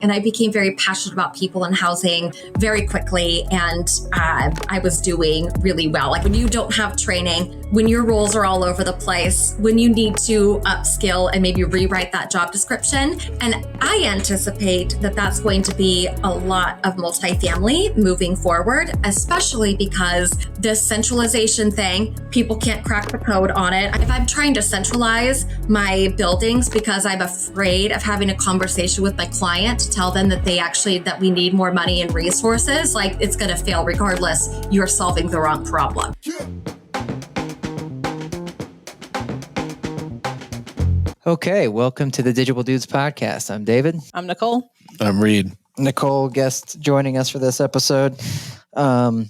And I became very passionate about people and housing very quickly. And I was doing really well. Like when you don't have training, when your roles are all over the place, when you need to upskill and maybe rewrite that job description. And I anticipate that that's going to be a lot of multifamily moving forward, especially because this centralization thing, people can't crack the code on it. If I'm trying to centralize my buildings because I'm afraid of having a conversation with my client to tell them that that we need more money and resources, like it's going to fail regardless. You're solving the wrong problem. Okay, welcome to the Digible Dudes Podcast. I'm David. I'm Nicole. I'm Reid. Nicole, guest joining us for this episode. I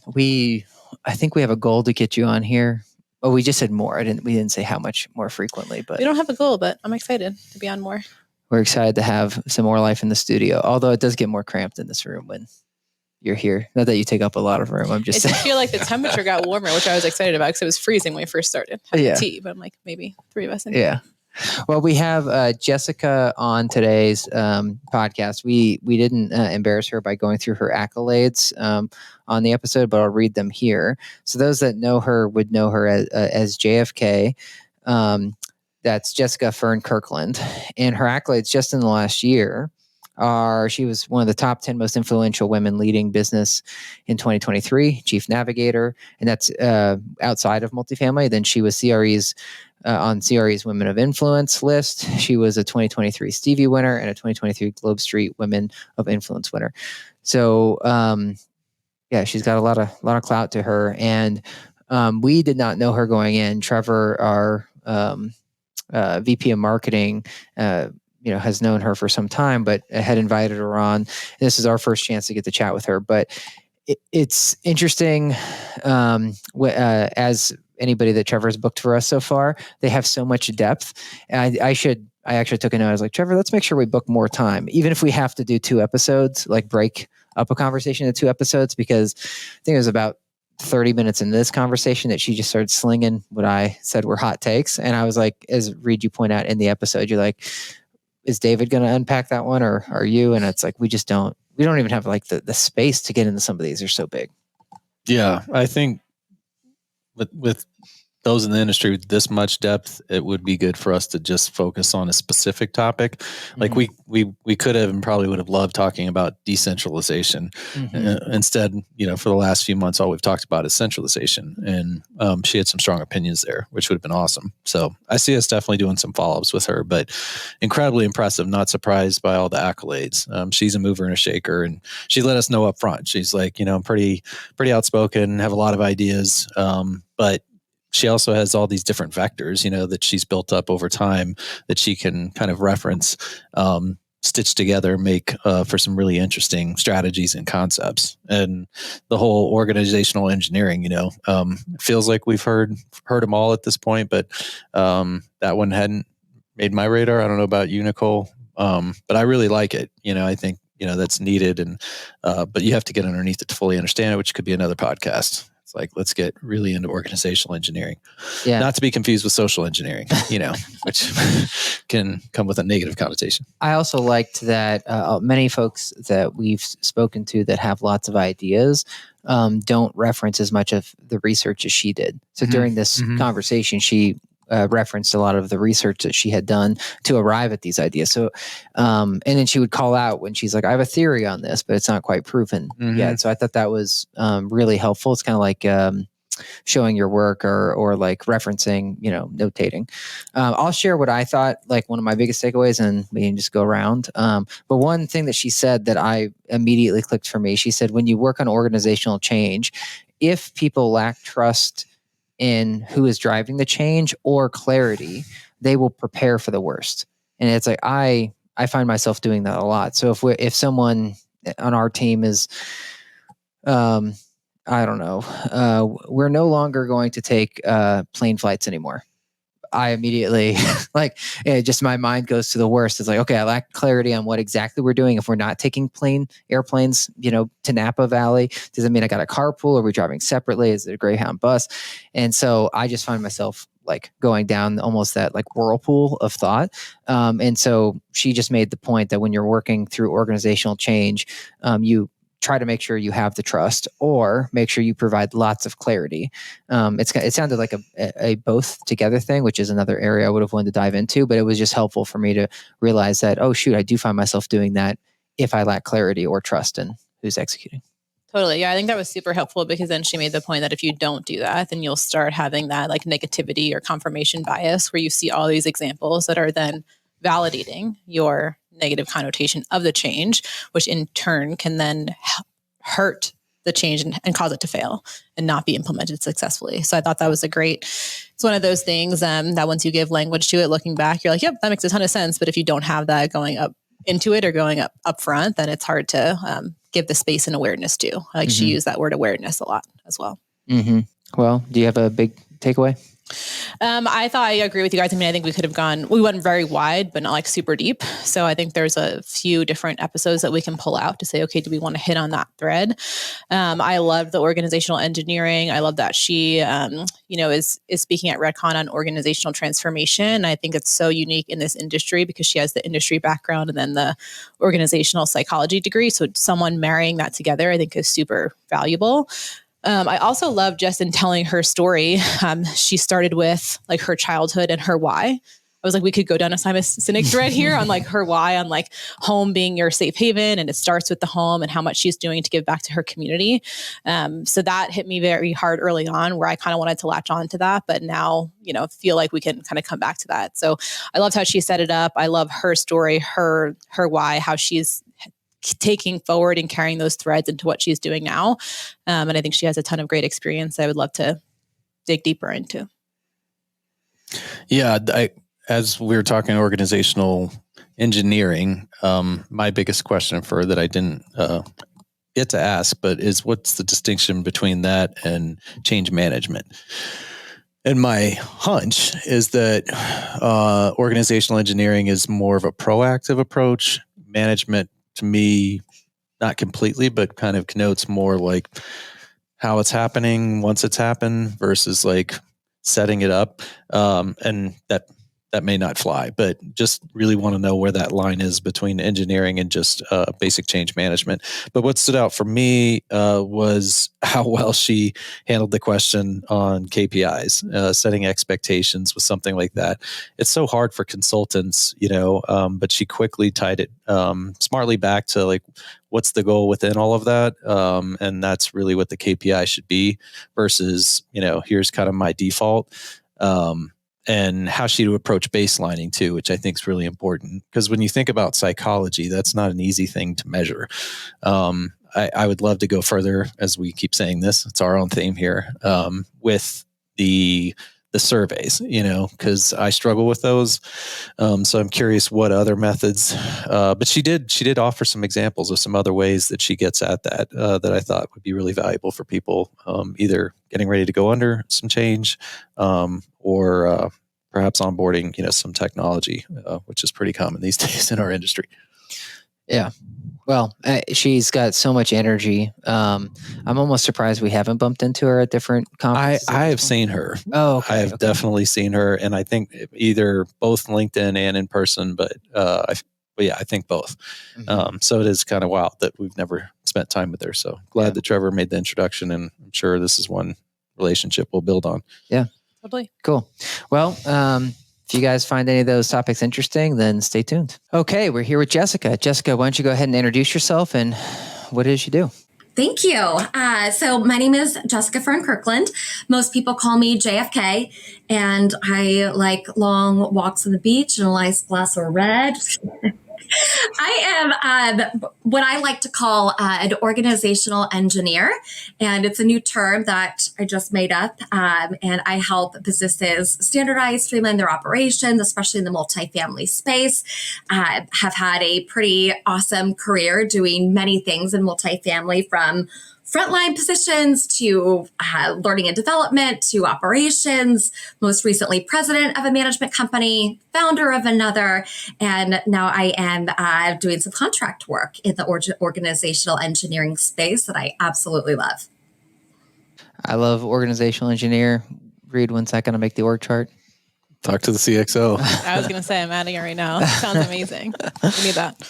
think we have a goal to get you on here. Oh, we just said more. We didn't say how much more frequently, but We don't have a goal, but I'm excited to be on more. we're excited to have some more life in the studio. Although it does get more cramped in this room when you're here. Not that you take up a lot of room. I'm just saying. I feel like the temperature got warmer, which I was excited about because it was freezing when we first started having tea. But I'm like, maybe three of us in here. Yeah. Well, we have Jessica on today's podcast. We didn't embarrass her by going through her accolades on the episode, but I'll read them here. So those that know her would know her as JFK. That's Jessica Fern-Kirkland. And her accolades just in the last year she was one of the top 10 most influential women leading business in 2023, chief navigator, and that's outside of multifamily. Then she was on CRE's Women of Influence list. She was a 2023 Stevie winner and a 2023 Globe Street Women of Influence winner. So, she's got a lot of clout to her. And we did not know her going in. Trevor, our VP of marketing, has known her for some time, but had invited her on. This is our first chance to get to chat with her. But it's interesting as anybody that Trevor's booked for us so far, they have so much depth. And I actually took a note. I was like, Trevor, let's make sure we book more time, even if we have to do 2 episodes, like break up a conversation into 2 episodes, because I think it was about 30 minutes into this conversation that she just started slinging what I said were hot takes. And I was like, as Reid, you point out in the episode, you're like, is David going to unpack that one or are you? And it's like, we don't even have like the space to get into some of these. They're so big. Yeah, I think with those in the industry with this much depth, it would be good for us to just focus on a specific topic. Like we could have and probably would have loved talking about decentralization. Instead, for the last few months, all we've talked about is centralization. And she had some strong opinions there, which would have been awesome. So I see us definitely doing some follow-ups with her, but incredibly impressive, not surprised by all the accolades. She's a mover and a shaker, and she let us know up front. She's like, I'm pretty outspoken, have a lot of ideas, but she also has all these different vectors, that she's built up over time that she can kind of reference, stitch together, make for some really interesting strategies and concepts. And the whole organizational engineering, feels like we've heard them all at this point, but that one hadn't made my radar. I don't know about you, Nicole, but I really like it. I think, that's needed. And but you have to get underneath it to fully understand it, which could be another podcast. It's like, let's get really into organizational engineering, not to be confused with social engineering, which can come with a negative connotation. I also liked that many folks that we've spoken to that have lots of ideas don't reference as much of the research as she did. So during this conversation, she referenced a lot of the research that she had done to arrive at these ideas. So, and then she would call out when she's like, I have a theory on this, but it's not quite proven yet. So I thought that was really helpful. It's kind of like showing your work or like referencing, notating. I'll share what I thought, like one of my biggest takeaways, and we can just go around. But one thing that she said that I immediately clicked for me, she said, when you work on organizational change, if people lack trust in who is driving the change or clarity, they will prepare for the worst. And it's like, I find myself doing that a lot. So if someone on our team is, I don't know, we're no longer going to take plane flights anymore. I immediately just my mind goes to the worst. It's like, okay, I lack clarity on what exactly we're doing. If we're not taking airplanes, to Napa Valley, does it mean I got a carpool? Are we driving separately? Is it a Greyhound bus? And so I just find myself like going down almost that like whirlpool of thought. And so she just made the point that when you're working through organizational change, you try to make sure you have the trust, or make sure you provide lots of clarity. It sounded like a both together thing, which is another area I would have wanted to dive into, but it was just helpful for me to realize that, oh shoot, I do find myself doing that if I lack clarity or trust in who's executing. Totally. Yeah. I think that was super helpful, because then she made the point that if you don't do that, then you'll start having that like negativity or confirmation bias, where you see all these examples that are then validating your negative connotation of the change, which in turn can then hurt the change and cause it to fail and not be implemented successfully. So I thought that was it's one of those things that once you give language to it, looking back, you're like, yep, that makes a ton of sense. But if you don't have that going up into it or going up front, then it's hard to give the space and awareness to. Like she used that word awareness a lot as well. Mm-hmm. Well, do you have a big takeaway? I agree with you guys. I mean, I think we went very wide, but not like super deep. So I think there's a few different episodes that we can pull out to say, okay, do we want to hit on that thread? I love the organizational engineering. I love that she, is speaking at Redcon on organizational transformation. I think it's so unique in this industry because she has the industry background and then the organizational psychology degree. So someone marrying that together, I think, is super valuable. I also love Jess in telling her story. She started with like her childhood and her why. I was like, we could go down a Simon Sinek thread here on like her why, on like home being your safe haven. And it starts with the home and how much she's doing to give back to her community. So that hit me very hard early on, where I kind of wanted to latch on to that, but now, feel like we can kind of come back to that. So I loved how she set it up. I love her story, her why, how she's taking forward and carrying those threads into what she's doing now. And I think she has a ton of great experience I would love to dig deeper into. Yeah. As we were talking organizational engineering, my biggest question for her that I didn't get to ask, but is what's the distinction between that and change management? And my hunch is that organizational engineering is more of a proactive approach. Management, to me, not completely, but kind of connotes more like how it's happening once it's happened versus like setting it up. And that may not fly, but just really want to know where that line is between engineering and just basic change management. But what stood out for me was how well she handled the question on KPIs, setting expectations with something like that. It's so hard for consultants, but she quickly tied it smartly back to like, what's the goal within all of that? And that's really what the KPI should be versus, here's kind of my default. And how she would approach baselining too, which I think is really important. Because when you think about psychology, that's not an easy thing to measure. I would love to go further, as we keep saying this, it's our own theme here, with the surveys, because I struggle with those. So I'm curious what other methods, but she did offer some examples of some other ways that she gets at that, that I thought would be really valuable for people, either getting ready to go under some change, or perhaps onboarding, some technology, which is pretty common these days in our industry. Yeah. Well, she's got so much energy. I'm almost surprised we haven't bumped into her at different conferences. I have seen her. Oh, okay. I have definitely seen her, and I think either both LinkedIn and in person, but I think both. Mm-hmm. So it is kind of wild that we've never spent time with her. So glad that Trevor made the introduction, and I'm sure this is one relationship we'll build on. Yeah. Totally. Cool. Well, if you guys find any of those topics interesting, then stay tuned. Okay, we're here with Jessica. Jessica, why don't you go ahead and introduce yourself and what it is you do? Thank you. So my name is Jessica Fern-Kirkland. Most people call me JFK, and I like long walks on the beach and a nice glass of red. I am what I like to call an organizational engineer, and it's a new term that I just made up. And I help businesses standardize, streamline their operations, especially in the multifamily space. Have had a pretty awesome career doing many things in multifamily, from frontline positions to learning and development to operations, most recently president of a management company, founder of another, and now I am doing some contract work in the organizational engineering space that I absolutely love. I love organizational engineer. Reid, when's that going to make the org chart? Talk to the CXO. I was going to say, I'm adding it right now. Sounds amazing. We need that.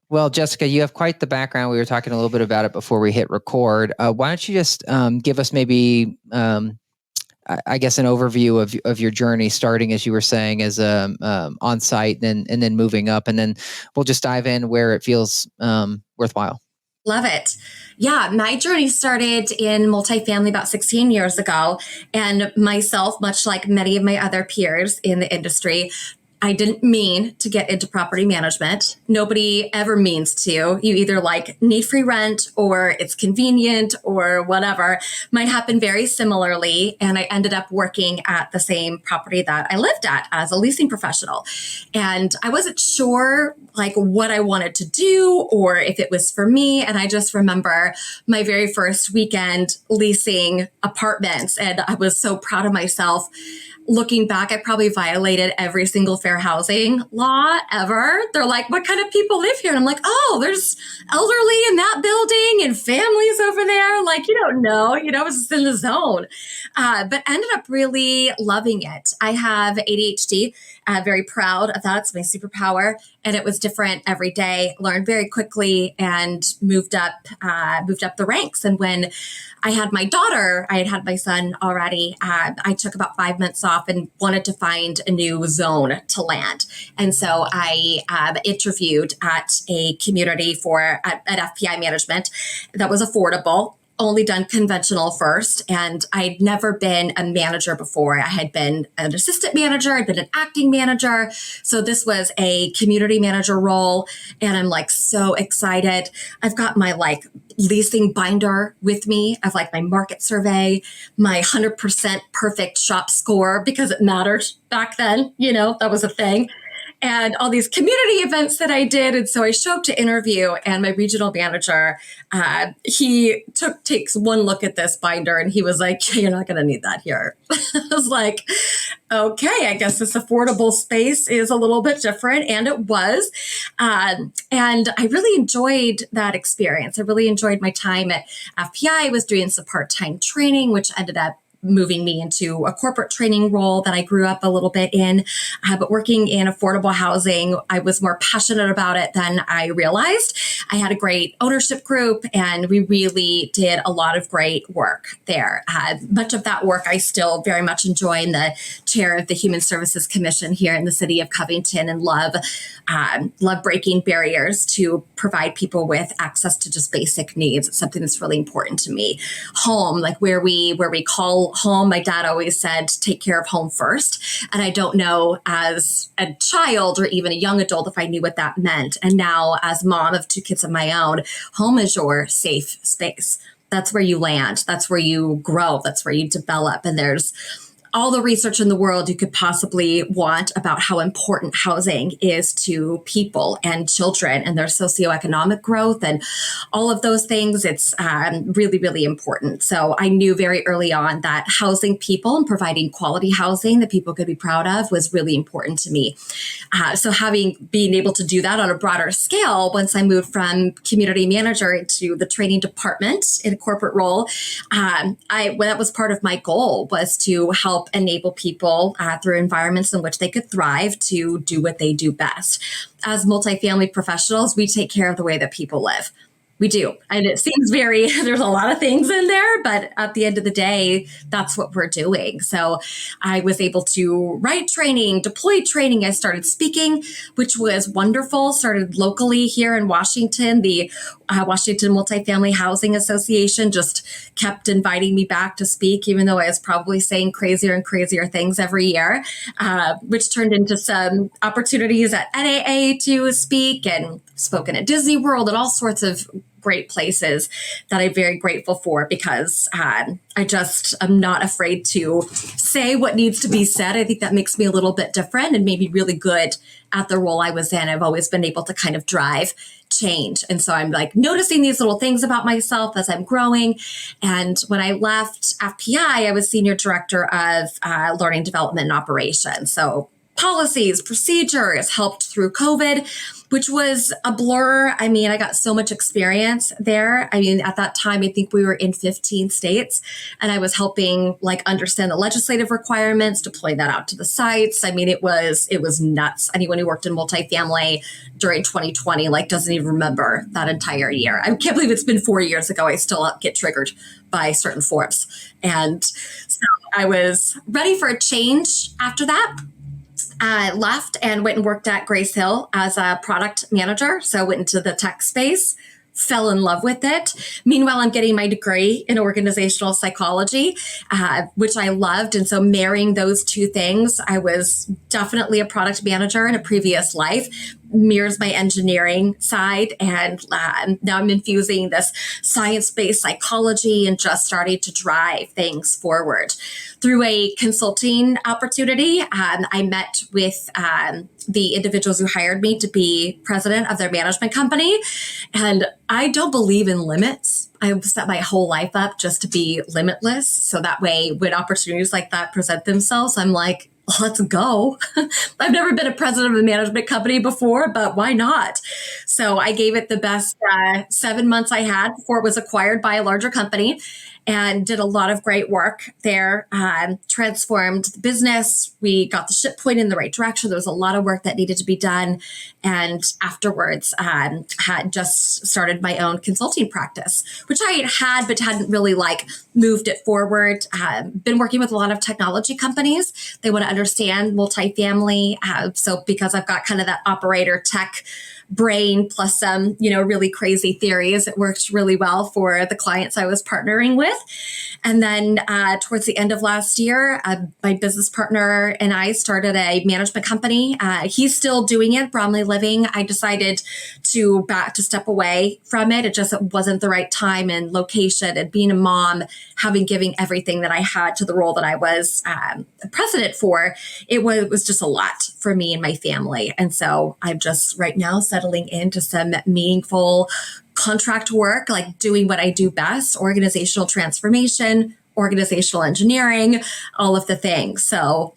Well, Jessica, you have quite the background. We were talking a little bit about it before we hit record. Why don't you just give us maybe, I guess, an overview of your journey, starting, as you were saying, as on-site and then moving up, and then we'll just dive in where it feels worthwhile. Love it. Yeah, my journey started in multifamily about 16 years ago. And myself, much like many of my other peers in the industry, I didn't mean to get into property management. Nobody ever means to. You either need free rent or it's convenient or whatever. Mine happened very similarly. And I ended up working at the same property that I lived at as a leasing professional. And I wasn't sure what I wanted to do or if it was for me. And I just remember my very first weekend leasing apartments. And I was so proud of myself. Looking back, I probably violated every single fair housing law ever. They're like, what kind of people live here? And I'm like, oh, there's elderly in that building and families over there. You don't know, I was just in the zone. But ended up really loving it. I have ADHD, very proud of that. It's my superpower. And it was different every day, learned very quickly and moved up the ranks. And when I had my daughter, I had my son already. I took about 5 months off and wanted to find a new zone to land. And so I interviewed at a community at FPI management that was affordable, only done conventional first. And I'd never been a manager before. I had been an assistant manager. I'd been an acting manager. So this was a community manager role. And I'm so excited. I've got my leasing binder with me of my market survey, my 100% perfect shop score, because it mattered back then, that was a thing. And all these community events that I did. And so I show up to interview, and my regional manager, he takes one look at this binder and he was like, you're not going to need that here. I was like, okay, I guess this affordable space is a little bit different. And it was. And I really enjoyed that experience. I really enjoyed my time at FPI. I was doing some part-time training, which ended up moving me into a corporate training role that I grew up a little bit in. But working in affordable housing, I was more passionate about it than I realized. I had a great ownership group, and we really did a lot of great work there. Much of that work I still very much enjoy. In the chair of the Human Services Commission here in the city of Covington, and love breaking barriers to provide people with access to just basic needs. It's something that's really important to me. Home, where we call home, my dad always said, take care of home first. And I don't know as a child or even a young adult if I knew what that meant. And now as mom of 2 kids of my own, home is your safe space. That's where you land. That's where you grow. That's where you develop. And there's all the research in the world you could possibly want about how important housing is to people and children and their socioeconomic growth and all of those things. It's really, really important. So I knew very early on that housing people and providing quality housing that people could be proud of was really important to me. So being able to do that on a broader scale, once I moved from community manager into the training department in a corporate role, that was part of my goal, was to help enable people through environments in which they could thrive to do what they do best. As multifamily professionals, we take care of the way that people live. We do. And it seems there's a lot of things in there, but at the end of the day, that's what we're doing. So I was able to write training, deploy training. I started speaking, which was wonderful. Started locally here in Washington. The Washington Multifamily Housing Association just kept inviting me back to speak, even though I was probably saying crazier and crazier things every year, which turned into some opportunities at NAA to speak, and spoken at Disney World and all sorts of great places that I'm very grateful for, because I'm not afraid to say what needs to be said. I think that makes me a little bit different and made me really good at the role I was in. I've always been able to kind of drive change. And so I'm noticing these little things about myself as I'm growing. And when I left FPI, I was senior director of learning development and operations. So policies, procedures, helped through COVID, which was a blur. I mean, I got so much experience there. I mean, at that time, I think we were in 15 states, and I was helping understand the legislative requirements, deploy that out to the sites. I mean, it was nuts. Anyone who worked in multifamily during 2020 doesn't even remember that entire year. I can't believe it's been 4 years ago. I still get triggered by certain forms. And so I was ready for a change after that. I left and went and worked at Grace Hill as a product manager. So I went into the tech space, fell in love with it. Meanwhile, I'm getting my degree in organizational psychology, which I loved. And so marrying those two things, I was definitely a product manager in a previous life, mirrors my engineering side. And now I'm infusing this science-based psychology and just starting to drive things forward. Through a consulting opportunity, I met with the individuals who hired me to be president of their management company. And I don't believe in limits. I set my whole life up just to be limitless. So that way, when opportunities like that present themselves, I'm like, let's go. I've never been a president of a management company before, but why not? So I gave it the best 7 months I had before it was acquired by a larger company, and did a lot of great work there, transformed the business. We got the ship point in the right direction. There was a lot of work that needed to be done. And afterwards, had just started my own consulting practice, which I had, but hadn't really moved it forward. Been working with a lot of technology companies. They want to understand multifamily. So because I've got kind of that operator tech brain plus some, really crazy theories, it worked really well for the clients I was partnering with. And then towards the end of last year, my business partner and I started a management company. He's still doing it, Bromley Living. I decided to step away from it. It just wasn't the right time and location, and being a mom, giving everything that I had to the role that I was president for, it was just a lot for me and my family. And so I'm just right now settling into some meaningful contract work, doing what I do best, organizational transformation, organizational engineering, all of the things. So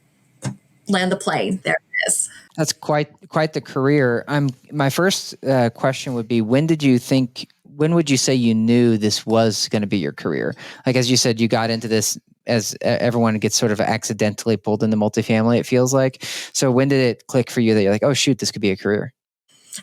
land the plane. There it is. That's quite the career. My first question would be, when would you say you knew this was going to be your career? As you said, you got into this as everyone gets sort of accidentally pulled into multifamily, it feels like. So when did it click for you that you're like, oh shoot, this could be a career?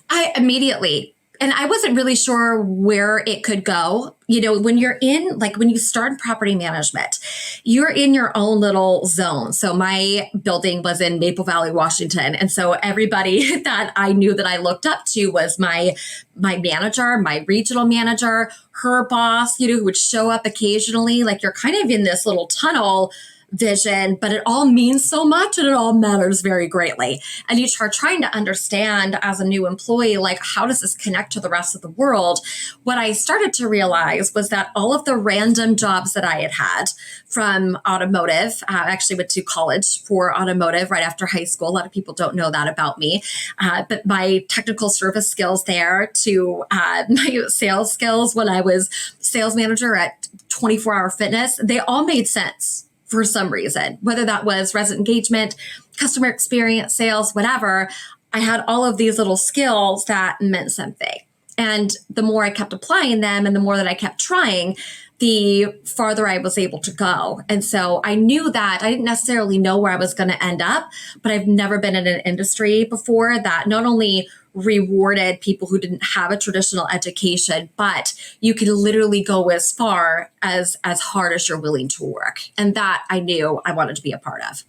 I immediately. And I wasn't really sure where it could go. When you're in, when you start in property management, you're in your own little zone. So my building was in Maple Valley, Washington. And so everybody that I knew that I looked up to was my manager, my regional manager, her boss, who would show up occasionally. You're kind of in this little tunnel vision, but it all means so much and it all matters very greatly. And you are trying to understand as a new employee, how does this connect to the rest of the world? What I started to realize was that all of the random jobs that I had from automotive, I actually went to college for automotive right after high school. A lot of people don't know that about me. But my technical service skills there to my sales skills when I was sales manager at 24 Hour Fitness, they all made sense. For some reason, whether that was resident engagement, customer experience, sales, whatever, I had all of these little skills that meant something. And the more I kept applying them and the more that I kept trying, the farther I was able to go. And so I knew that I didn't necessarily know where I was going to end up, but I've never been in an industry before that not only rewarded people who didn't have a traditional education, but you can literally go as far as hard as you're willing to work. And that I knew I wanted to be a part of.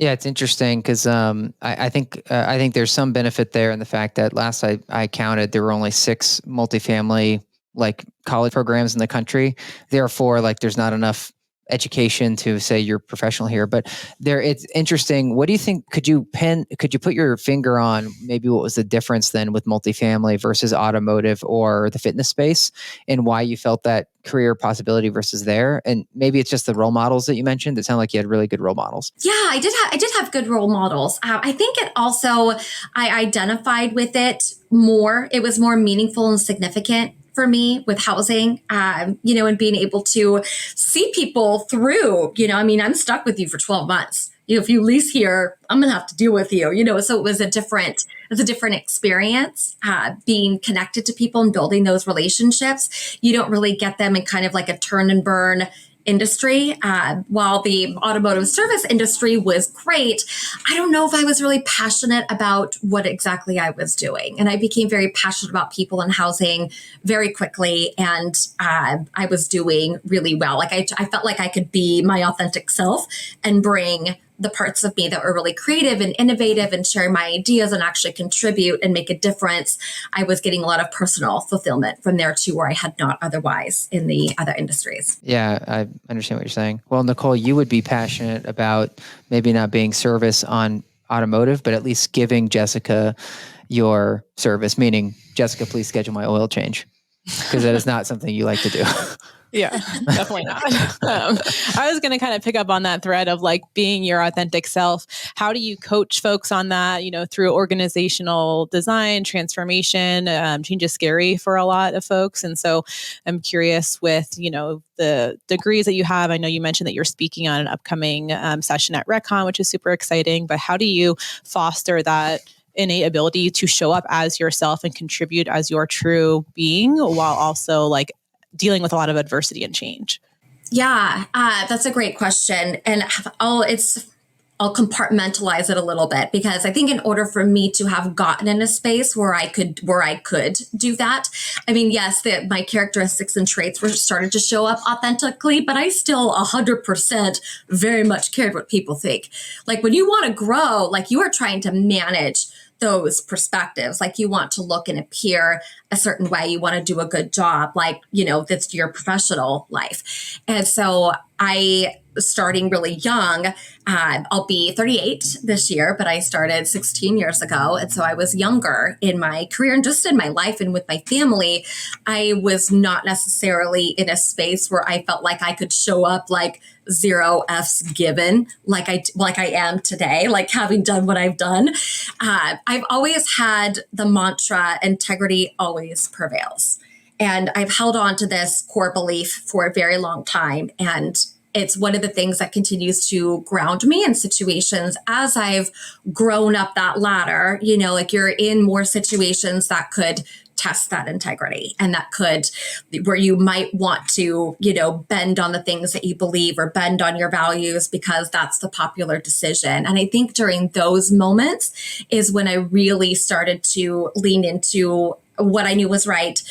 Yeah, it's interesting because I think there's some benefit there in the fact that last I counted, there were only 6 multifamily college programs in the country. Therefore, there's not enough education to say you're professional here, but it's interesting. What do you think? Could you put your finger on maybe what was the difference then with multifamily versus automotive or the fitness space, and why you felt that career possibility versus there? And maybe it's just the role models that you mentioned. It sounded like you had really good role models. Yeah, I did have good role models. I think it also, I identified with it more. It was more meaningful and significant for me with housing, and being able to see people through, I'm stuck with you for 12 months. if you lease here, I'm going to have to deal with you, so it was a different experience, being connected to people and building those relationships. You don't really get them in kind of like a turn and burn industry. While the automotive service industry was great, I don't know if I was really passionate about what exactly I was doing. And I became very passionate about people and housing very quickly. And I was doing really well. Like I felt like I could be my authentic self and bring the parts of me that were really creative and innovative and share my ideas and actually contribute and make a difference. I was getting a lot of personal fulfillment from there too, where I had not otherwise in the other industries. Yeah, I understand what you're saying. Well, Nicole, you would be passionate about maybe not being service on automotive, but at least giving Jessica your service, meaning, Jessica, please schedule my oil change, because that is not something you like to do. Yeah, definitely not. I was going to kind of pick up on that thread of like being your authentic self. How do you coach folks on that, through organizational design, transformation? Change is scary for a lot of folks. And so I'm curious with, the degrees that you have. I know you mentioned that you're speaking on an upcoming session at RecCon, which is super exciting, but how do you foster that innate ability to show up as yourself and contribute as your true being while also like dealing with a lot of adversity and change? Yeah, that's a great question. And I'll compartmentalize it a little bit, because I think in order for me to have gotten in a space where I could do that, I mean, yes, my characteristics and traits were started to show up authentically, but I still 100% very much cared what people think. Like when you want to grow, like you are trying to manage those perspectives. Like you want to look and appear a certain way. You want to do a good job. Like, that's your professional life. And so starting really young, I'll be 38 this year, but I started 16 years ago. And so I was younger in my career and just in my life and with my family. I was not necessarily in a space where I felt like I could show up like 0 F's given, like I am today, like having done what I've done. I've always had the mantra, integrity always prevails. And I've held on to this core belief for a very long time. And it's one of the things that continues to ground me in situations as I've grown up that ladder. Like you're in more situations that could test that integrity, and that could, where you might want to, bend on the things that you believe or bend on your values because that's the popular decision. And I think during those moments is when I really started to lean into what I knew was right,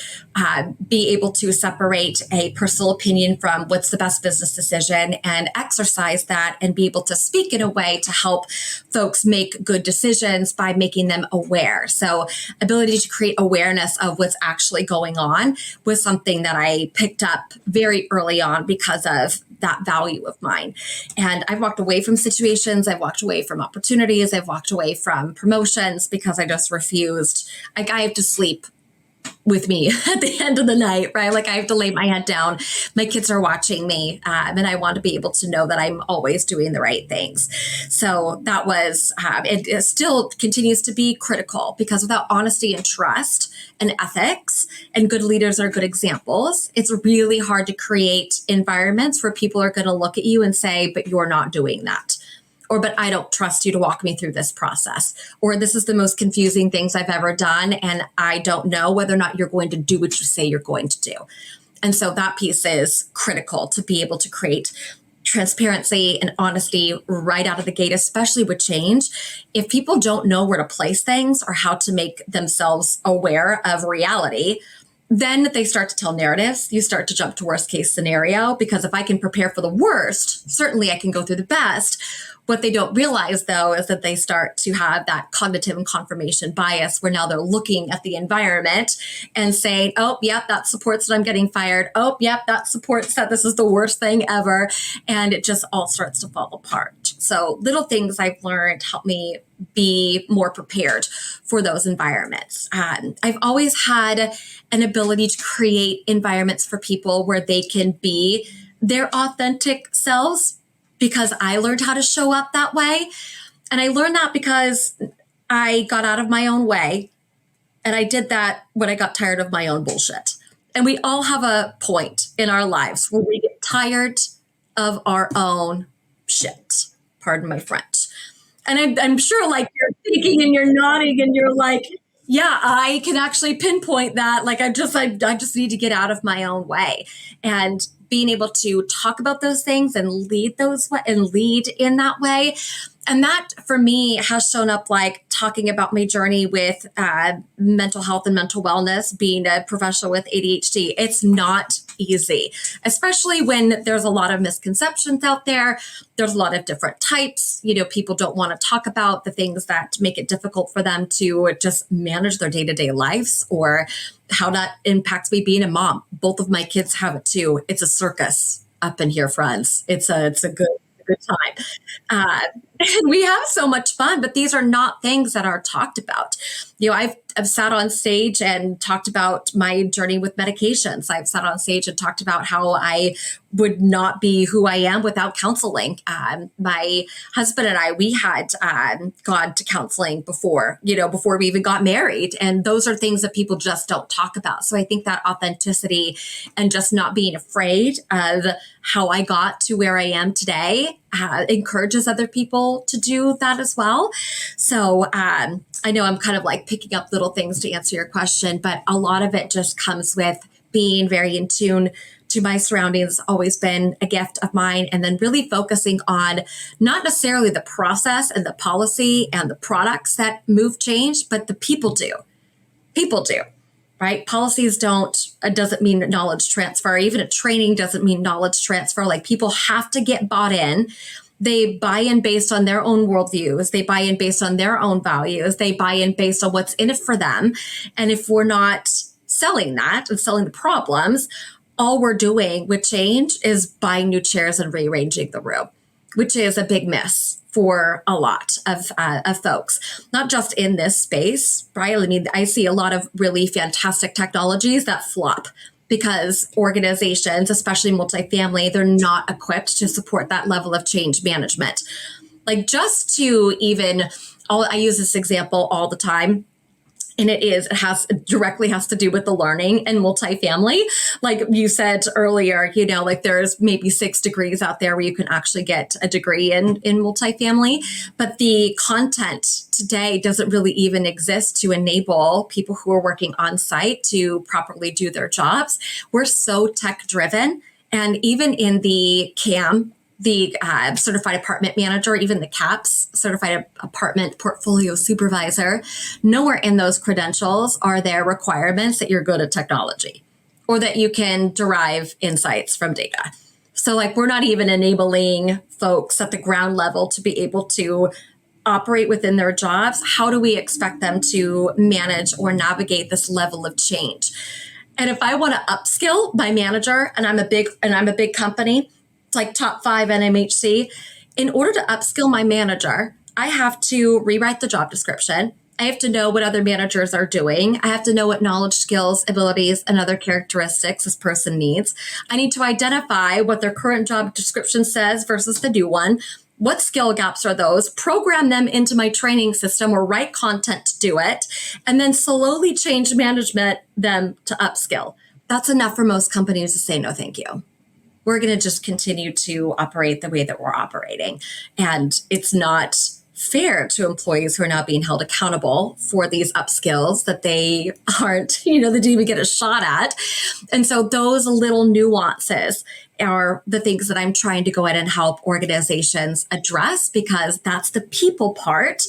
be able to separate a personal opinion from what's the best business decision and exercise that and be able to speak in a way to help folks make good decisions by making them aware. So ability to create awareness of what's actually going on was something that I picked up very early on because of that value of mine. And I've walked away from situations. I've walked away from opportunities. I've walked away from promotions because I just refused. Like I have to sleep with me at the end of the night, right? Like I have to lay my head down. My kids are watching me, and I want to be able to know that I'm always doing the right things. So that was, it still continues to be critical, because without honesty and trust and ethics, and good leaders are good examples, it's really hard to create environments where people are going to look at you and say, but you're not doing that. Or, but I don't trust you to walk me through this process. Or this is the most confusing things I've ever done, and I don't know whether or not you're going to do what you say you're going to do. And so that piece is critical to be able to create transparency and honesty right out of the gate, especially with change. If people don't know where to place things or how to make themselves aware of reality, then they start to tell narratives. You start to jump to worst case scenario, because if I can prepare for the worst, certainly I can go through the best. What they don't realize, though, is that they start to have that cognitive and confirmation bias, where now they're looking at the environment and saying, oh, yep, that supports that I'm getting fired. Oh, yep, that supports that this is the worst thing ever. And it just all starts to fall apart. So little things I've learned help me be more prepared for those environments. I've always had an ability to create environments for people where they can be their authentic selves, because I learned how to show up that way. And I learned that because I got out of my own way. And I did that when I got tired of my own bullshit. And we all have a point in our lives where we get tired of our own shit, pardon my French. And I'm sure like you're thinking and you're nodding and you're like, yeah, I can actually pinpoint that. Like I just need to get out of my own way. And being able to talk about those things and lead in that way. And that for me has shown up like talking about my journey with mental health and mental wellness, being a professional with ADHD. It's not easy, especially when there's a lot of misconceptions out there. There's a lot of different types. People don't want to talk about the things that make it difficult for them to just manage their day-to-day lives, or how that impacts me being a mom. Both of my kids have it too. It's a circus up in here, friends. It's a good time. And we have so much fun, but these are not things that are talked about. I've sat on stage and talked about my journey with medications. I've sat on stage and talked about how I would not be who I am without counseling. My husband and I, we had gone to counseling before we even got married. And those are things that people just don't talk about. So I think that authenticity and just not being afraid of how I got to where I am today encourages other people to do that as well. So I know I'm kind of like picking up little things to answer your question, but a lot of it just comes with being very in tune to my surroundings. Always been a gift of mine. And then really focusing on not necessarily the process and the policy and the products that move change, but the people do. People do. Right? Policies doesn't mean knowledge transfer. Even a training doesn't mean knowledge transfer. Like people have to get bought in. They buy in based on their own worldviews. They buy in based on their own values. They buy in based on what's in it for them. And if we're not selling that and selling the problems, all we're doing with change is buying new chairs and rearranging the room, which is a big miss for a lot of folks, not just in this space, right? I mean, I see a lot of really fantastic technologies that flop because organizations, especially multifamily, they're not equipped to support that level of change management. Like just to I use this example all the time. And it directly has to do with the learning and multifamily. Like you said earlier, like there's maybe 6 degrees out there where you can actually get a degree in multifamily. But the content today doesn't really even exist to enable people who are working on site to properly do their jobs. We're so tech driven. And even in the CAM, the certified apartment manager, even the CAPS, certified apartment portfolio supervisor, nowhere in those credentials are there requirements that you're good at technology or that you can derive insights from data. So like we're not even enabling folks at the ground level to be able to operate within their jobs. How do we expect them to manage or navigate this level of change? And if I want to upskill my manager and I'm a big company, like top 5 NMHC, in order to upskill my manager, I have to rewrite the job description. I have to know what other managers are doing. I have to know what knowledge, skills, abilities, and other characteristics this person needs. I need to identify what their current job description says versus the new one. What skill gaps are those? Program them into my training system or write content to do it, and then slowly change management them to upskill. That's enough for most companies to say, no, thank you. We're going to just continue to operate the way that we're operating. And it's not fair to employees who are not being held accountable for these upskills that they aren't, they didn't even get a shot at. And so those little nuances are the things that I'm trying to go in and help organizations address, because that's the people part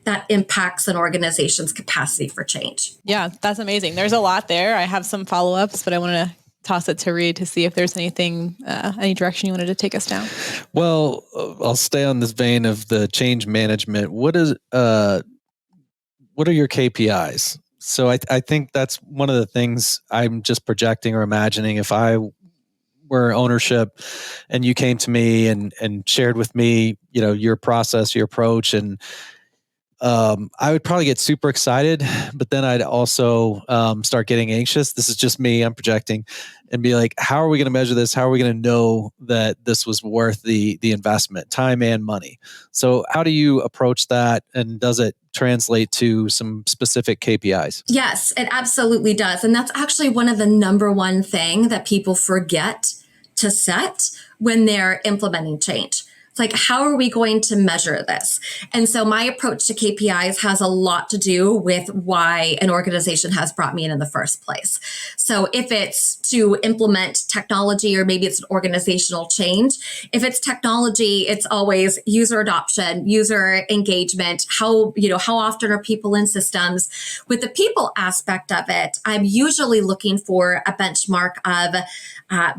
that impacts an organization's capacity for change. Yeah, that's amazing. There's a lot there. I have some follow-ups, but I want to toss it to Reid to see if there's anything, any direction you wanted to take us down. Well, I'll stay on this vein of the change management. What are your KPIs? So I think that's one of the things I'm just projecting or imagining. If I were ownership and you came to me and shared with me, your process, your approach, and I would probably get super excited, but then I'd also start getting anxious. This is just me, I'm projecting, and be like, how are we going to measure this? How are we going to know that this was worth the investment, time and money? So how do you approach that? And does it translate to some specific KPIs? Yes, it absolutely does. And that's actually one of the number one thing that people forget to set when they're implementing change. It's like, how are we going to measure this? And so my approach to KPIs has a lot to do with why an organization has brought me in the first place. So if it's to implement technology, or maybe it's an organizational change, if it's technology, it's always user adoption, user engagement. How often are people in systems? With the people aspect of it, I'm usually looking for a benchmark of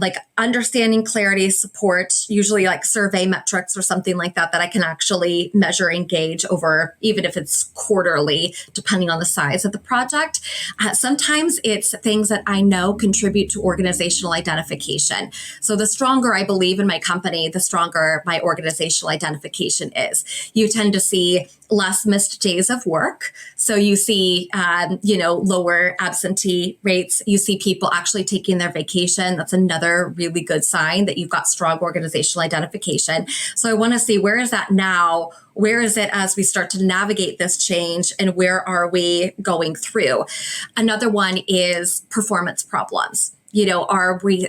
like understanding, clarity, support, usually like survey metrics or something like that I can actually measure, engage over, even if it's quarterly, depending on the size of the project. Sometimes it's things that I know contribute to organizational identification. So the stronger I believe in my company, the stronger my organizational identification is. You tend to see less missed days of work. So you see, lower absentee rates. You see people actually taking their vacation. That's another really good sign that you've got strong organizational identification. So I want to see, where is that now? Where is it as we start to navigate this change, and where are we going through? Another one is performance problems. Are we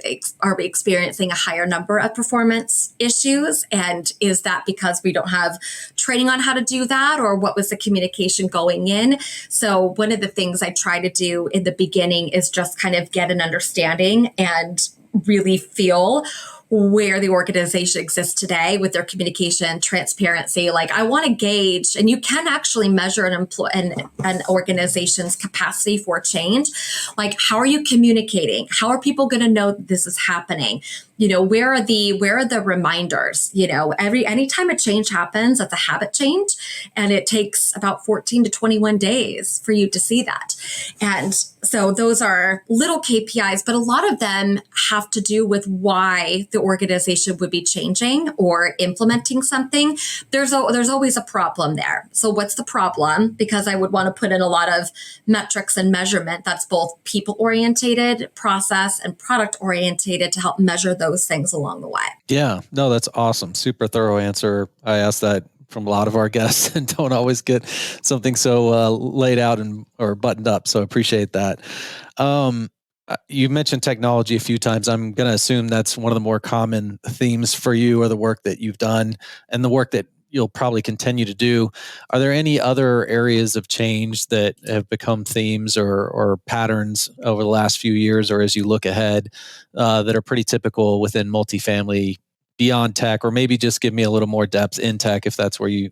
experiencing a higher number of performance issues? And is that because we don't have training on how to do that, or what was the communication going in? So one of the things I try to do in the beginning is just kind of get an understanding and really feel where the organization exists today with their communication, transparency. Like, I want to gauge, and you can actually measure an organization's capacity for change. Like, how are you communicating? How are people going to know that this is happening? Where are the reminders? Anytime a change happens, that's a habit change, and it takes about 14 to 21 days for you to see that. And so those are little KPIs, but a lot of them have to do with why the organization would be changing or implementing something. There's always a problem there. So what's the problem? Because I would want to put in a lot of metrics and measurement that's both people orientated, process, and product orientated to help measure those things along the way. Yeah, no, that's awesome. Super thorough answer. I asked that from a lot of our guests and don't always get something so laid out or buttoned up. So appreciate that. You mentioned technology a few times. I'm going to assume that's one of the more common themes for you, or the work that you've done and the work that you'll probably continue to do. Are there any other areas of change that have become themes or patterns over the last few years, or as you look ahead, that are pretty typical within multifamily beyond tech, or maybe just give me a little more depth in tech if that's where you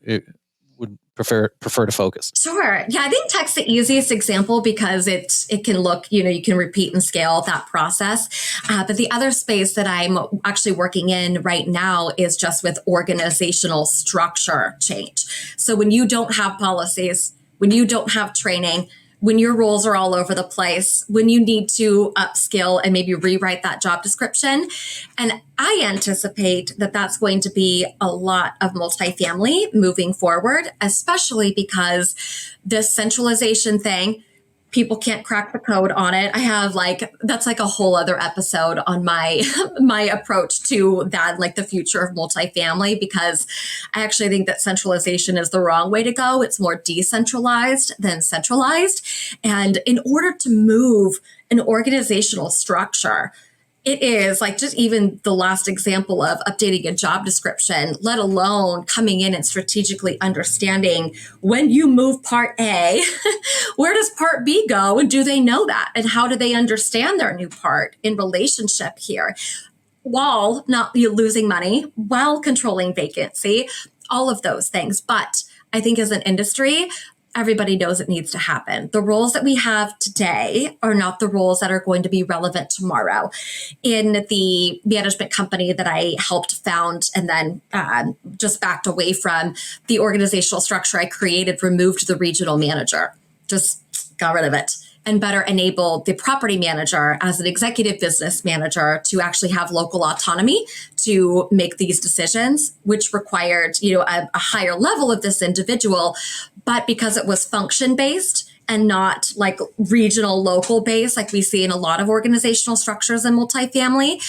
would prefer to focus? Sure. Yeah, I think tech's the easiest example because it can look, you can repeat and scale that process. But the other space that I'm actually working in right now is just with organizational structure change. So when you don't have policies, when you don't have training, when your roles are all over the place, when you need to upskill and maybe rewrite that job description. And I anticipate that that's going to be a lot of multifamily moving forward, especially because this centralization thing, people can't crack the code on it. I have that's like a whole other episode on my approach to that, like the future of multifamily, because I actually think that centralization is the wrong way to go. It's more decentralized than centralized. And in order to move an organizational structure, it is like just even the last example of updating a job description, let alone coming in and strategically understanding when you move part A, where does part B go? And do they know that? And how do they understand their new part in relationship here? While not losing money, while controlling vacancy, all of those things. But I think as an industry, everybody knows it needs to happen. The roles that we have today are not the roles that are going to be relevant tomorrow. In the management company that I helped found and then just backed away from, the organizational structure I created removed the regional manager, just got rid of it, and better enabled the property manager as an executive business manager to actually have local autonomy to make these decisions, which required, a higher level of this individual. But because it was function based and not like regional, local based, like we see in a lot of organizational structures in multifamily,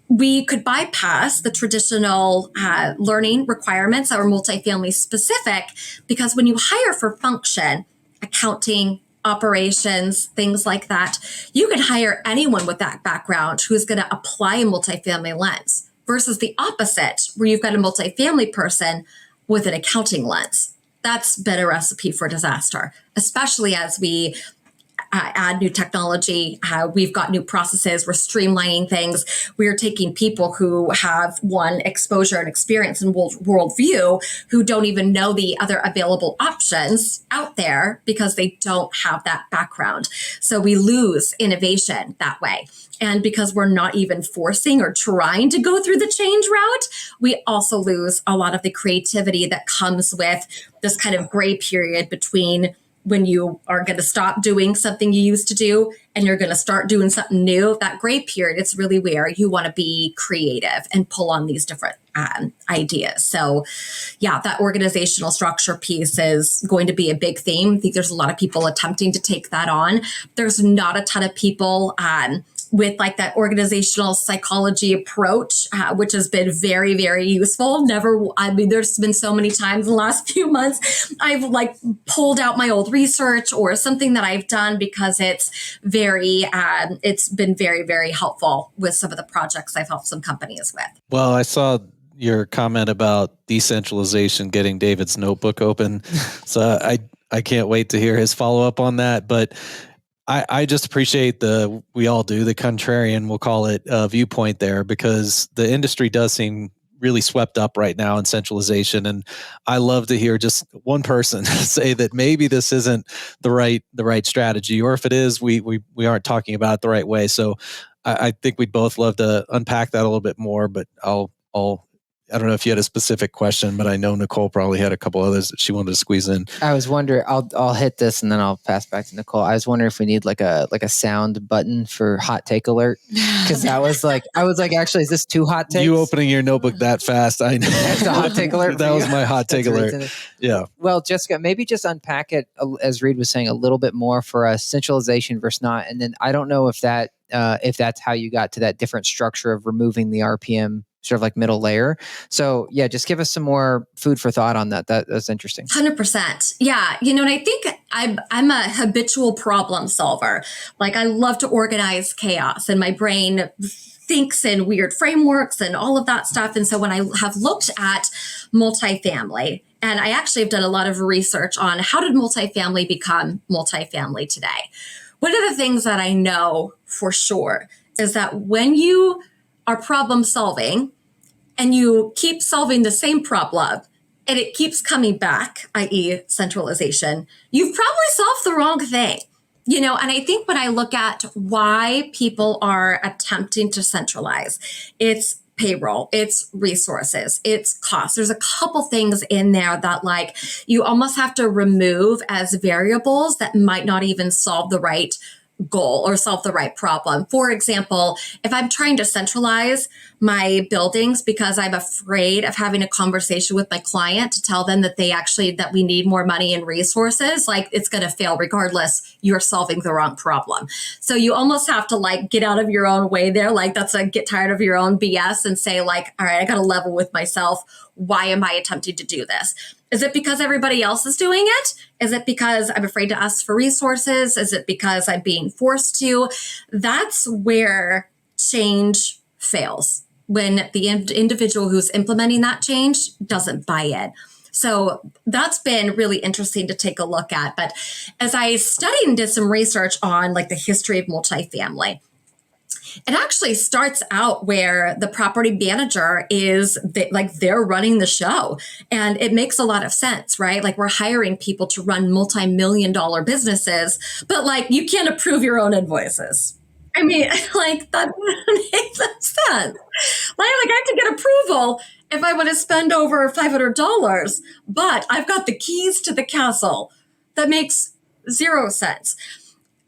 we could bypass the traditional learning requirements that were multifamily specific, because when you hire for function, accounting, operations, things like that, you can hire anyone with that background who's going to apply a multifamily lens. versus the opposite, where you've got a multifamily person with an accounting lens. That's been a recipe for disaster, especially as we add new technology. We've got new processes. We're streamlining things. We're taking people who have one exposure and experience and worldview who don't even know the other available options out there because they don't have that background. So we lose innovation that way. And because we're not even forcing or trying to go through the change route, we also lose a lot of the creativity that comes with this kind of gray period between when you are going to stop doing something you used to do and you're going to start doing something new. That gray period, it's really where you want to be creative and pull on these different ideas. So yeah, that organizational structure piece is going to be a big theme. I think there's a lot of people attempting to take that on. There's not a ton of people with like that organizational psychology approach, which has been very, very useful. There's been so many times in the last few months, I've like pulled out my old research or something that I've done because it's been very, very helpful with some of the projects I've helped some companies with. Well, I saw your comment about decentralization, getting David's notebook open. So I can't wait to hear his follow up on that. But I just appreciate we all do, the contrarian, we'll call it, viewpoint there, because the industry does seem really swept up right now in centralization. And I love to hear just one person say that maybe this isn't the right strategy, or if it is, we aren't talking about it the right way. So I think we'd both love to unpack that a little bit more, but I don't know if you had a specific question, but I know Nicole probably had a couple others that she wanted to squeeze in. I was wondering, I'll hit this and then I'll pass back to Nicole. I was wondering if we need like a sound button for hot take alert. Cause I was like, actually, is this too hot takes? You opening your notebook that fast. I know. That's the hot take alert. That was my hot take alert. Yeah. Well, Jessica, maybe just unpack it, as Reid was saying, a little bit more for us, centralization versus not. And then I don't know if that's how you got to that different structure of removing the RPM sort of like middle layer. So yeah, just give us some more food for thought on that. That's interesting. 100%. Yeah. And I think I'm a habitual problem solver. Like I love to organize chaos and my brain thinks in weird frameworks and all of that stuff. And so when I have looked at multifamily, and I actually have done a lot of research on how did multifamily become multifamily today? One of the things that I know for sure is that when you are problem solving and you keep solving the same problem and it keeps coming back, i.e. centralization, you've probably solved the wrong thing. And I think when I look at why people are attempting to centralize, it's payroll, it's resources, it's cost. There's a couple things in there that like you almost have to remove as variables that might not even solve the right goal or solve the right problem. For example, if I'm trying to centralize my buildings because I'm afraid of having a conversation with my client to tell them that that we need more money and resources, like it's going to fail regardless, you're solving the wrong problem. So you almost have to like get out of your own way there. Like that's like get tired of your own BS and say like, all right, I got to level with myself. Why am I attempting to do this? Is it because everybody else is doing it? Is it because I'm afraid to ask for resources? Is it because I'm being forced to? That's where change fails, when the individual who's implementing that change doesn't buy it. So that's been really interesting to take a look at. But as I studied and did some research on like the history of multifamily, it actually starts out where the property manager they're running the show, and it makes a lot of sense, right? Like we're hiring people to run multi-million-dollar businesses, but like you can't approve your own invoices. I mean, like that makes sense. Like I have to get approval if I want to spend over $500, but I've got the keys to the castle. That makes zero sense.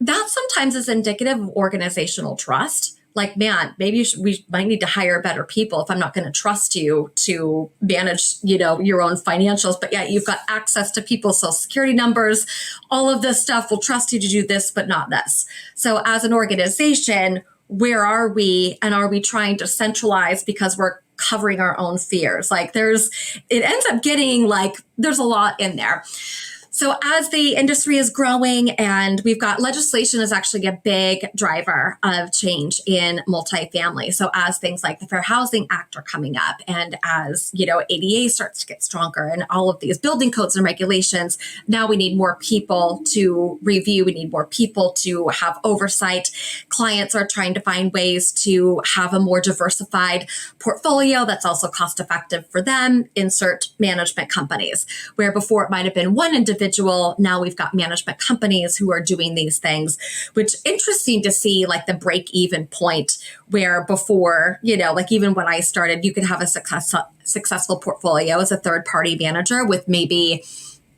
That sometimes is indicative of organizational trust. Like, man, maybe we might need to hire better people if I'm not going to trust you to manage, your own financials. But yeah, you've got access to people's social security numbers. All of this stuff will trust you to do this, but not this. So as an organization, where are we? And are we trying to centralize because we're covering our own fears? Like it ends up getting like, there's a lot in there. So as the industry is growing, and we've got legislation is actually a big driver of change in multifamily. So as things like the Fair Housing Act are coming up, and as, ADA starts to get stronger and all of these building codes and regulations, now we need more people to review. We need more people to have oversight. Clients are trying to find ways to have a more diversified portfolio that's also cost effective for them. Insert management companies, where before it might have been one individual, now we've got management companies who are doing these things, which interesting to see, like the break even point, where before, like even when I started, you could have a successful portfolio as a third party manager with maybe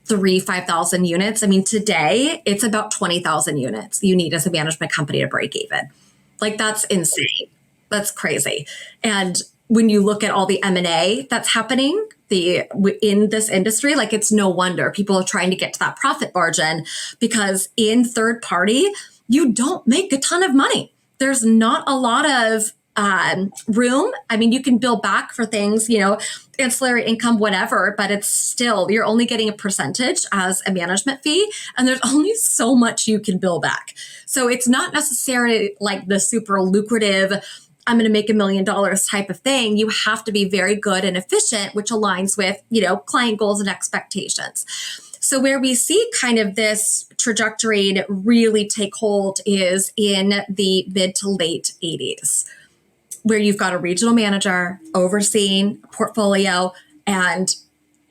5,000 units. I mean, today it's about 20,000 units you need as a management company to break even. Like, that's insane. That's crazy. And when you look at all the M&A that's happening in this industry, like, it's no wonder people are trying to get to that profit margin, because in third party, you don't make a ton of money. There's not a lot of room. I mean, you can bill back for things, ancillary income, whatever, but it's still, you're only getting a percentage as a management fee, and there's only so much you can bill back. So it's not necessarily like the super lucrative, I'm going to make $1 million type of thing. You have to be very good and efficient, which aligns with, client goals and expectations. So where we see kind of this trajectory really take hold is in the mid to late 80s, where you've got a regional manager overseeing a portfolio, and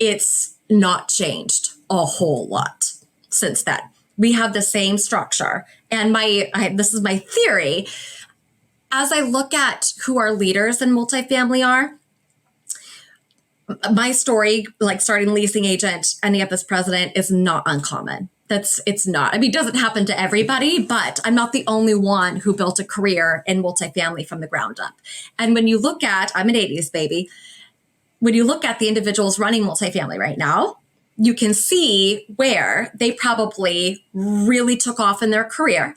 it's not changed a whole lot since then. We have the same structure. And this is my theory. As I look at who our leaders in multifamily are, my story, like starting leasing agent, ending up as president, is not uncommon. It's not. I mean, it doesn't happen to everybody, but I'm not the only one who built a career in multifamily from the ground up. And when you look at, I'm an 80s baby, when you look at the individuals running multifamily right now, you can see where they probably really took off in their career.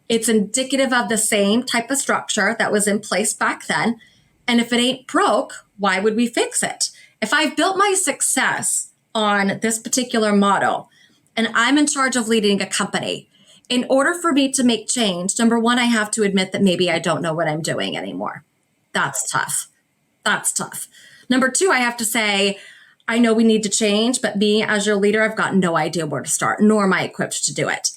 It's indicative of the same type of structure that was in place back then. And if it ain't broke, why would we fix it? If I've built my success on this particular model, and I'm in charge of leading a company, in order for me to make change, number one, I have to admit that maybe I don't know what I'm doing anymore. That's tough. Number two, I have to say, I know we need to change, but me as your leader, I've got no idea where to start, nor am I equipped to do it.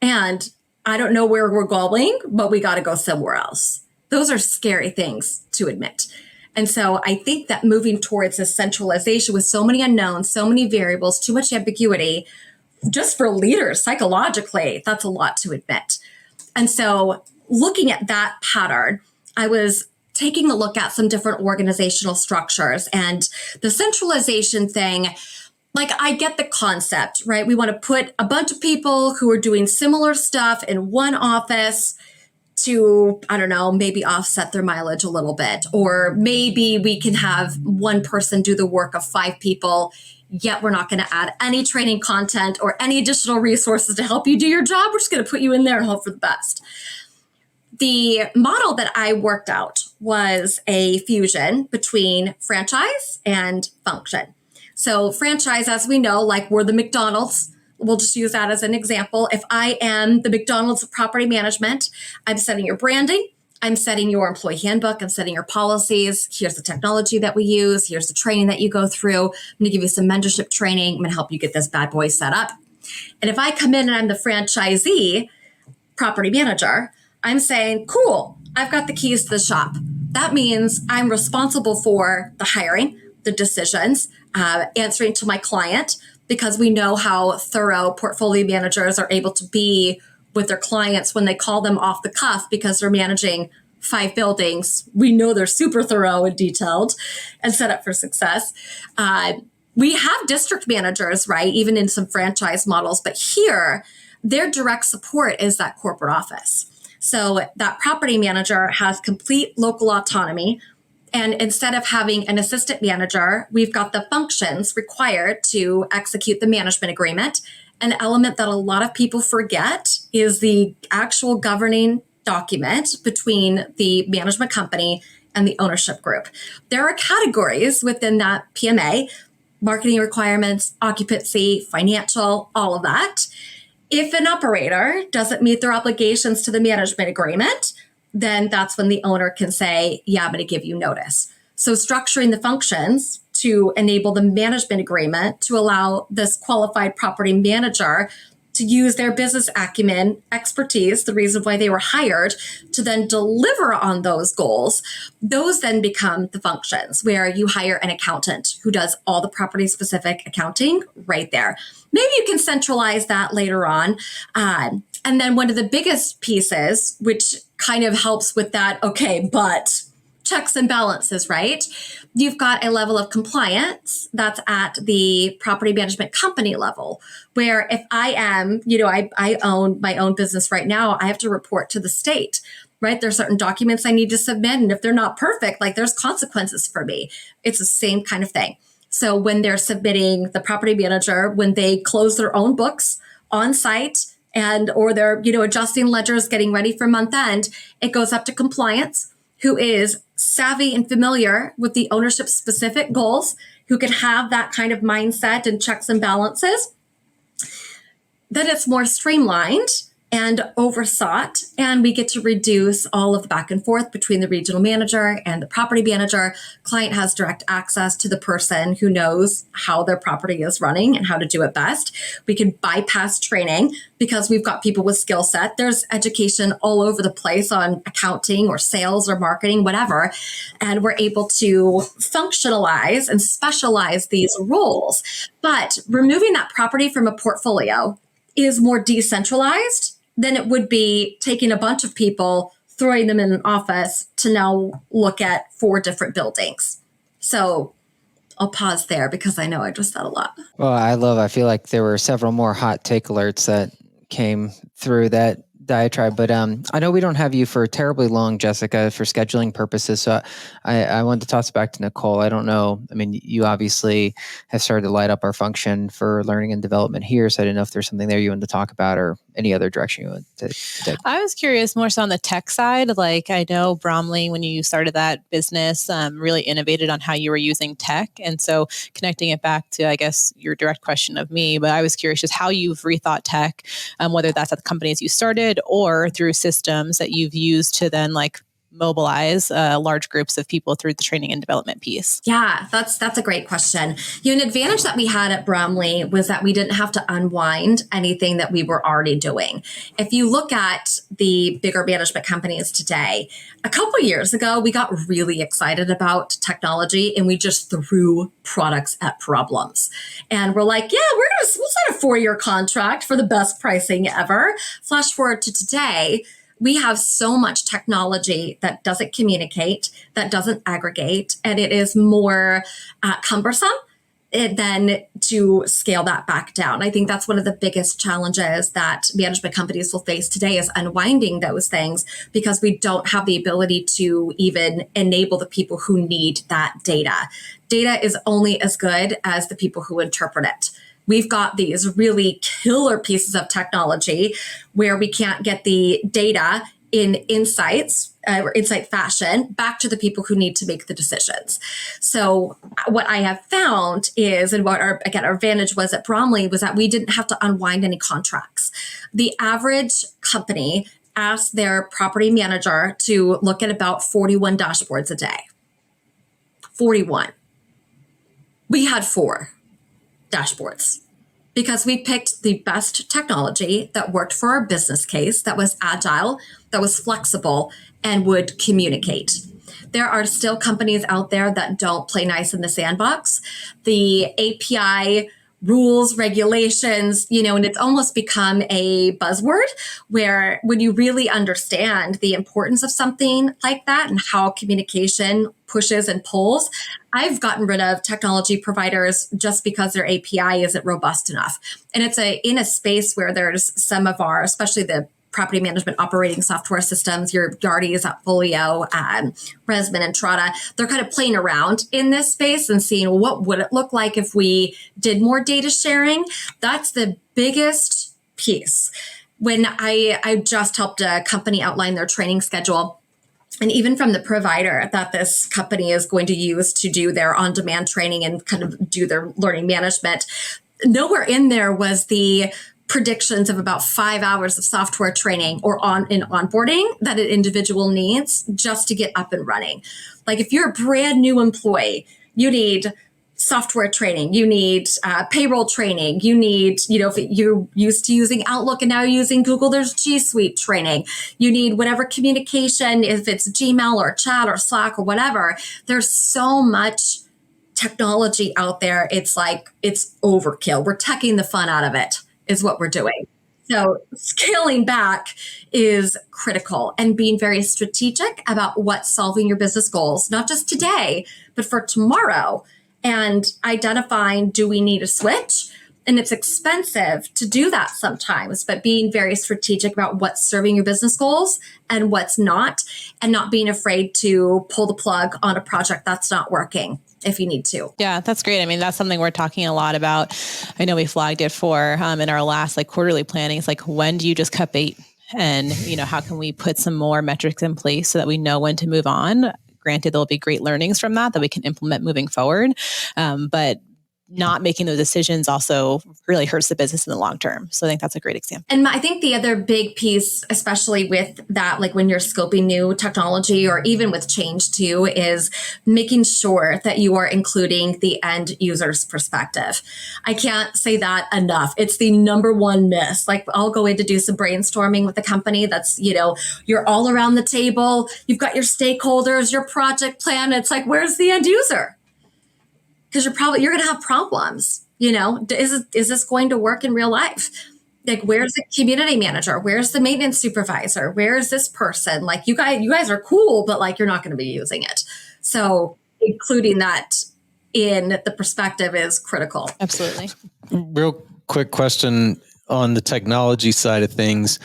And I don't know where we're going, but we got to go somewhere else. Those are scary things to admit. And so I think that moving towards this centralization with so many unknowns, so many variables, too much ambiguity, just for leaders psychologically, that's a lot to admit. And so looking at that pattern, I was taking a look at some different organizational structures, and the centralization thing, like, I get the concept, right? We want to put a bunch of people who are doing similar stuff in one office to, I don't know, maybe offset their mileage a little bit. Or maybe we can have one person do the work of 5 people, yet we're not going to add any training content or any additional resources to help you do your job. We're just going to put you in there and hope for the best. The model that I worked out was a fusion between franchise and function. So franchise, as we know, like we're the McDonald's, we'll just use that as an example. If I am the McDonald's of property management, I'm setting your branding, I'm setting your employee handbook, I'm setting your policies. Here's the technology that we use. Here's the training that you go through. I'm going to give you some mentorship training. I'm going to help you get this bad boy set up. And if I come in and I'm the franchisee property manager, I'm saying, cool, I've got the keys to the shop. That means I'm responsible for the hiring, the decisions, answering to my client, because we know how thorough portfolio managers are able to be with their clients when they call them off the cuff because they're managing 5 buildings. We know they're super thorough and detailed and set up for success. We have district managers, right, even in some franchise models, but here their direct support is that corporate office. So that property manager has complete local autonomy. And instead of having an assistant manager, we've got the functions required to execute the management agreement. An element that a lot of people forget is the actual governing document between the management company and the ownership group. There are categories within that PMA marketing requirements, occupancy, financial, all of that. If an operator doesn't meet their obligations to the management agreement, then that's when the owner can say, yeah, I'm going to give you notice. So structuring the functions to enable the management agreement to allow this qualified property manager to use their business acumen, expertise, the reason why they were hired, to then deliver on those goals. Those then become the functions where you hire an accountant who does all the property specific accounting right there. Maybe you can centralize that later on. And then one of the biggest pieces, which kind of helps with that, okay, but checks and balances, right? You've got a level of compliance that's at the property management company level, where if I am, I own my own business right now, I have to report to the state, right? There's certain documents I need to submit. And if they're not perfect, like there's consequences for me. It's the same kind of thing. So when they're submitting the property manager, when they close their own books on site or they're, adjusting ledgers, getting ready for month end, it goes up to compliance, who is savvy and familiar with the ownership specific goals, who can have that kind of mindset and checks and balances. Then it's more streamlined and oversought, and we get to reduce all of the back and forth between the regional manager and the property manager. Client has direct access to the person who knows how their property is running and how to do it best. We can bypass training because we've got people with skill set. There's education all over the place on accounting or sales or marketing, whatever. And we're able to functionalize and specialize these roles. But removing that property from a portfolio is more decentralized than it would be taking a bunch of people, throwing them in an office to now look at 4 different buildings. So I'll pause there because I know I just said a lot. Well, I feel like there were several more hot take alerts that came through that diatribe, but I know we don't have you for terribly long, Jessica, for scheduling purposes. So I wanted to toss it back to Nicole. I don't know. I mean, you obviously have started to light up our function for learning and development here. So I didn't know if there's something there you wanted to talk about or any other direction you want to take. I was curious more so on the tech side. Like I know Bromley, when you started that business, really innovated on how you were using tech. And so connecting it back to, I guess, your direct question of me, but I was curious just how you've rethought tech, whether that's at the companies you started or through systems that you've used to then mobilize large groups of people through the training and development piece? Yeah, that's a great question. An advantage that we had at Bromley was that we didn't have to unwind anything that we were already doing. If you look at the bigger management companies today, a couple of years ago, we got really excited about technology and we just threw products at problems. And we're like, yeah, we'll sign a 4-year contract for the best pricing ever. Flash forward to today, we have so much technology that doesn't communicate, that doesn't aggregate, and it is more cumbersome than to scale that back down. I think that's one of the biggest challenges that management companies will face today is unwinding those things because we don't have the ability to even enable the people who need that data. Data is only as good as the people who interpret it. We've got these really killer pieces of technology where we can't get the data in insights or insight fashion back to the people who need to make the decisions. So what I have found is, and what our advantage was at Bromley was that we didn't have to unwind any contracts. The average company asked their property manager to look at about 41 dashboards a day. 41. We had 4 dashboards because we picked the best technology that worked for our business case, that was agile, that was flexible, and would communicate. There are still companies out there that don't play nice in the sandbox. The API rules, regulations, and it's almost become a buzzword where when you really understand the importance of something like that and how communication pushes and pulls, I've gotten rid of technology providers just because their API isn't robust enough. And it's in a space where there's some of our, especially the property management operating software systems, your Yardies, Appfolio, Resman, and Trada, they're kind of playing around in this space and seeing what would it look like if we did more data sharing. That's the biggest piece. When I just helped a company outline their training schedule, and even from the provider that this company is going to use to do their on-demand training and kind of do their learning management, nowhere in there was the predictions of about 5 hours of software training or in onboarding that an individual needs just to get up and running. Like if you're a brand new employee, you need software training, you need payroll training, you need, if you're used to using Outlook and now you're using Google, there's G Suite training. You need whatever communication, if it's Gmail or chat or Slack or whatever. There's so much technology out there. It's like, it's overkill. We're tucking the fun out of it is what we're doing. So scaling back is critical and being very strategic about what's solving your business goals, not just today, but for tomorrow. And identifying, do we need a switch? And it's expensive to do that sometimes, but being very strategic about what's serving your business goals and what's not, and not being afraid to pull the plug on a project that's not working if you need to. Yeah, that's great. I mean, that's something we're talking a lot about. I know we flagged it for in our last quarterly planning. It's like, when do you just cut bait? And, how can we put some more metrics in place so that we know when to move on? Granted, there'll be great learnings from that we can implement moving forward. But not making those decisions also really hurts the business in the long term. So I think that's a great example. And I think the other big piece, especially with that, like when you're scoping new technology or even with change too, is making sure that you are including the end user's perspective. I can't say that enough. It's the number one miss. Like I'll go in to do some brainstorming with the company that's, you're all around the table. You've got your stakeholders, your project plan. It's like, where's the end user? Because you're going to have problems. Is this going to work in real life? Like, where's the community manager? Where's the maintenance supervisor? Where's this person? Like, you guys are cool, but you're not going to be using it. So including that in the perspective is critical. Absolutely. Real quick question on the technology side of things.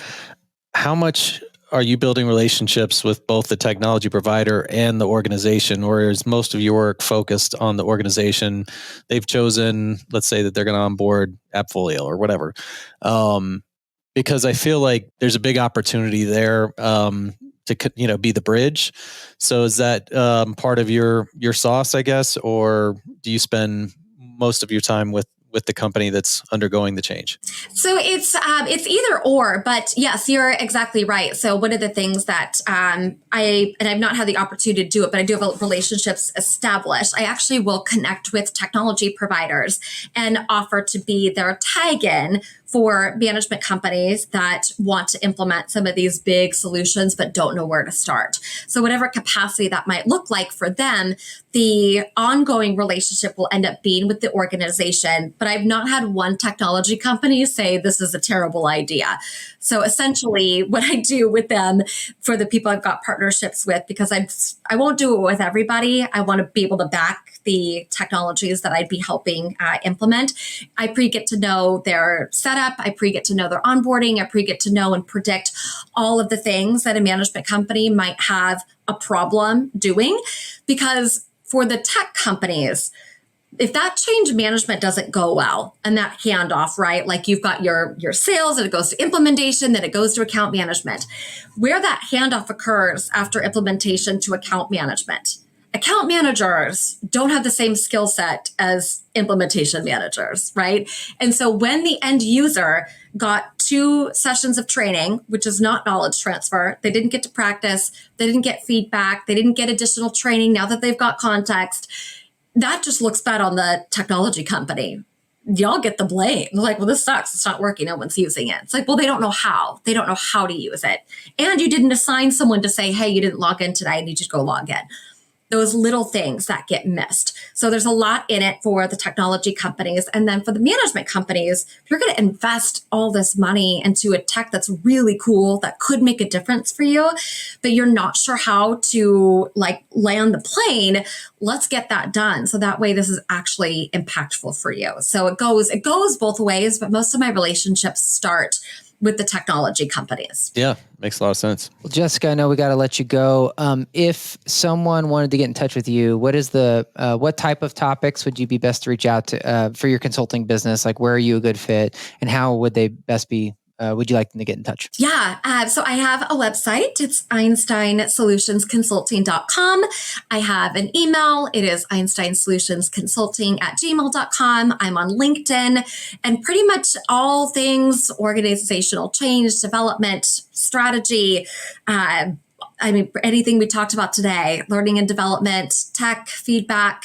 How much are you building relationships with both the technology provider and the organization, or is most of your work focused on the organization? They've chosen, let's say that they're going to onboard AppFolio or whatever. Because I feel like there's a big opportunity there to be the bridge. So is that part of your sauce, I guess, or do you spend most of your time with the company that's undergoing the change? So it's either or, but yes, you're exactly right. So one of the things that I've not had the opportunity to do it, but I do have relationships established. I actually will connect with technology providers and offer to be their tag-in for management companies that want to implement some of these big solutions but don't know where to start. So whatever capacity that might look like for them, the ongoing relationship will end up being with the organization. But I've not had one technology company say this is a terrible idea. So essentially what I do with them for the people I've got partnerships with, because I won't do it with everybody. I want to be able to back the technologies that I'd be helping implement. I get to know their setup. I get to know their onboarding. I get to know and predict all of the things that a management company might have a problem doing. Because for the tech companies, if that change management doesn't go well and that handoff, right? Like you've got your sales and it goes to implementation, then it goes to account management. Where that handoff occurs after implementation to account management, account managers don't have the same skill set as implementation managers, right? And so when the end user got 2 sessions of training, which is not knowledge transfer, they didn't get to practice, they didn't get feedback, they didn't get additional training now that they've got context, that just looks bad on the technology company. Y'all get the blame. They're like, well, this sucks. It's not working. No one's using it. It's like, well, they don't know how. They don't know how to use it. And you didn't assign someone to say, hey, you didn't log in today and you just go log in. Those little things that get missed. So there's a lot in it for the technology companies. And then for the management companies, if you're going to invest all this money into a tech that's really cool, that could make a difference for you, but you're not sure how to land the plane, let's get that done. So that way this is actually impactful for you. So it goes both ways, but most of my relationships start with the technology companies. Yeah, makes a lot of sense. Well, Jessica, I know we got to let you go. If someone wanted to get in touch with you, what type of topics would you be best to reach out to for your consulting business? Like, where are you a good fit, and how would they best be would you like them to get in touch? Yeah. So I have a website. It's einsteinsolutionsconsulting.com. I have an email. It is einsteinsolutionsconsulting@gmail.com. I'm on LinkedIn, and pretty much all things organizational change, development, strategy, anything we talked about today, learning and development, tech, feedback,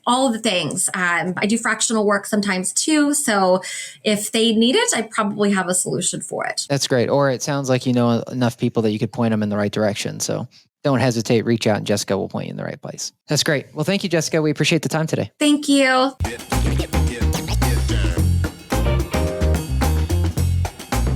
all of the things. I do fractional work sometimes too. So if they need it, I probably have a solution for it. That's great. Or it sounds like you know enough people that you could point them in the right direction. So don't hesitate, reach out, and Jessica will point you in the right place. That's great. Well, thank you, Jessica. We appreciate the time today. Thank you.